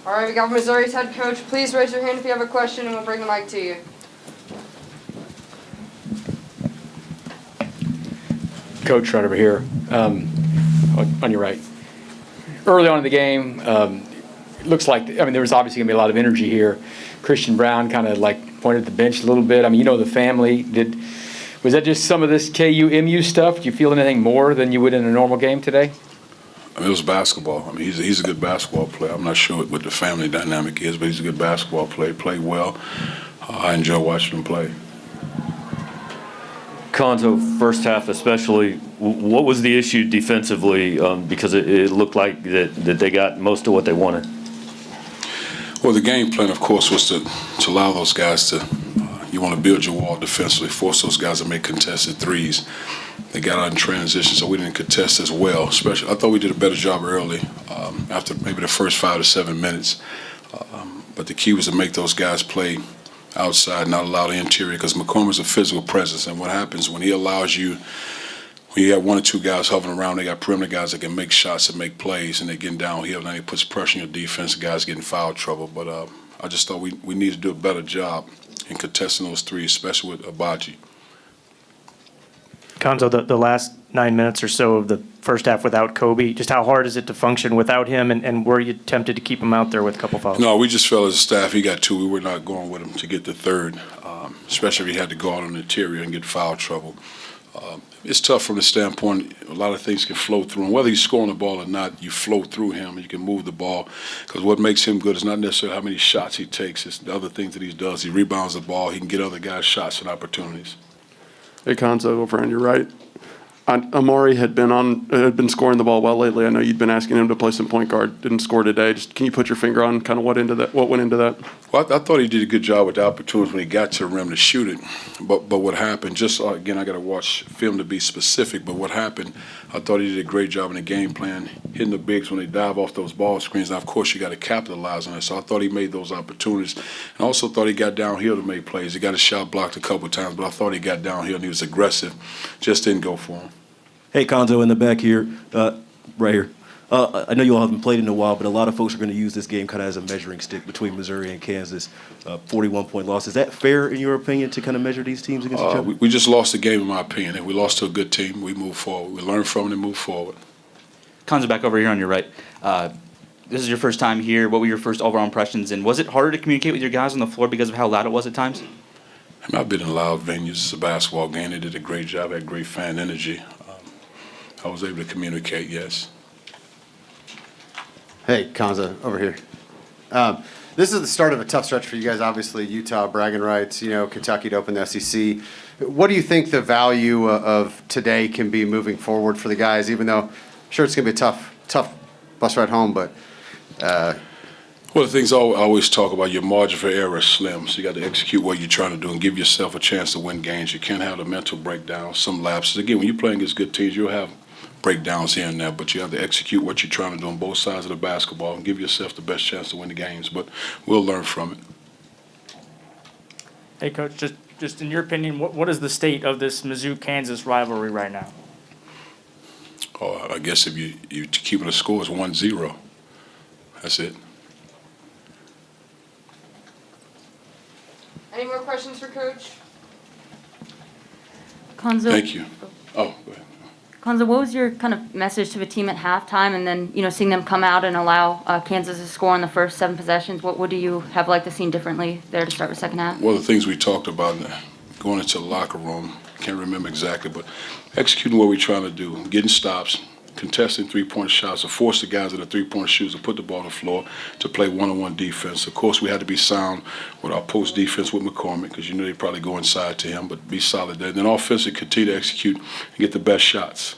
All right, we got Missouri's head coach. Please raise your hand if you have a question, and we'll bring the mic to you. Coach, right over here, on your right. Early on in the game, it looks like, there was obviously going to be a lot of energy here. Christian Brown kind of like pointed at the bench a little bit. The family. Was that just some of this KU-MU stuff? Do you feel anything more than you would in a normal game today? It was basketball. He's a good basketball player. I'm not sure what the family dynamic is, but he's a good basketball player. Played well. I enjoy watching him play. Cuonzo, first half especially, what was the issue defensively? Because it looked like that they got most of what they wanted. Well, the game plan, of course, was to allow those guys to, you want to build your wall defensively, force those guys to make contested threes. They got out in transition, so we didn't contest as well. Especially, I thought we did a better job early, after maybe the first 5 to 7 minutes. But the key was to make those guys play outside, not allow the interior, because McCormick's a physical presence, and what happens when he allows you, when you have 1 or 2 guys hovering around, they got perimeter guys that can make shots and make plays, and they're getting downhill, and then it puts pressure on your defense, the guys getting foul trouble. But I just thought we need to do a better job in contesting those threes, especially with Abaji. Cuonzo, the last 9 minutes or so of the first half without Kobe, just how hard is it to function without him, and were you tempted to keep him out there with a couple fouls? No, we just felt as a staff, he got 2. We were not going with him to get the third, especially if he had to go out on the interior and get foul trouble. It's tough from the standpoint, a lot of things can flow through him. Whether he's scoring the ball or not, you flow through him, you can move the ball, because what makes him good is not necessarily how many shots he takes, it's the other things that he does. He rebounds the ball, he can get other guys shots and opportunities. Hey, Cuonzo, over on your right. Amari had been scoring the ball well lately. I know you'd been asking him to play some point guard. Didn't score today. Just can you put your finger on kind of what went into that? Well, I thought he did a good job with the opportunities when he got to the rim to shoot it. But what happened? Just again, I got to watch film to be specific. But what happened? I thought he did a great job in the game plan, hitting the bigs when they dive off those ball screens. Now, of course, you got to capitalize on it. So I thought he made those opportunities, and I also thought he got downhill to make plays. He got a shot blocked a couple of times, but I thought he got downhill and he was aggressive. Just didn't go for him. Hey, Cuonzo, in the back here, right here. I know you all haven't played in a while, but a lot of folks are going to use this game kind of as a measuring stick between Missouri and Kansas. 41-point loss. Is that fair, in your opinion, to kind of measure these teams against each other? We just lost the game, in my opinion. If we lost to a good team, we move forward. We learn from it and move forward. Cuonzo, back over here on your right. This is your first time here. What were your first overall impressions, and was it harder to communicate with your guys on the floor because of how loud it was at times? I've been in loud venues. It's a basketball game. They did a great job, had great fan energy. I was able to communicate, yes. Hey, Cuonzo, over here. This is the start of a tough stretch for you guys. Obviously, Utah, bragging rights, Kentucky to open the SEC. What do you think the value of today can be moving forward for the guys, even though I'm sure it's going to be a tough bus ride home, but Well, the things I always talk about, your margin for error is slim, so you got to execute what you're trying to do and give yourself a chance to win games. You can't have the mental breakdown, some lapses. Again, when you're playing against good teams, you'll have breakdowns here and there, but you have to execute what you're trying to do on both sides of the basketball and give yourself the best chance to win the games. But we'll learn from it. Hey, Coach, just in your opinion, what is the state of this Mizzou Kansas rivalry right now? Oh, I guess if you keeping the score is 1-0. That's it. Any more questions for Coach? Cuonzo, Thank you. Oh, go ahead. Cuonzo, what was your kind of message to the team at halftime, and then seeing them come out and allow Kansas to score in the first 7 possessions? What do you have liked to see differently there to start the second half? Well, the things we talked about going into the locker room, can't remember exactly, but executing what we're trying to do, getting stops, contesting three-point shots, to force the guys in the three-point shoes to put the ball on the floor, to play one-on-one defense. Of course, we had to be sound with our post defense with McCormick, because they probably go inside to him, but be solid there. And then offensively, continue to execute and get the best shots.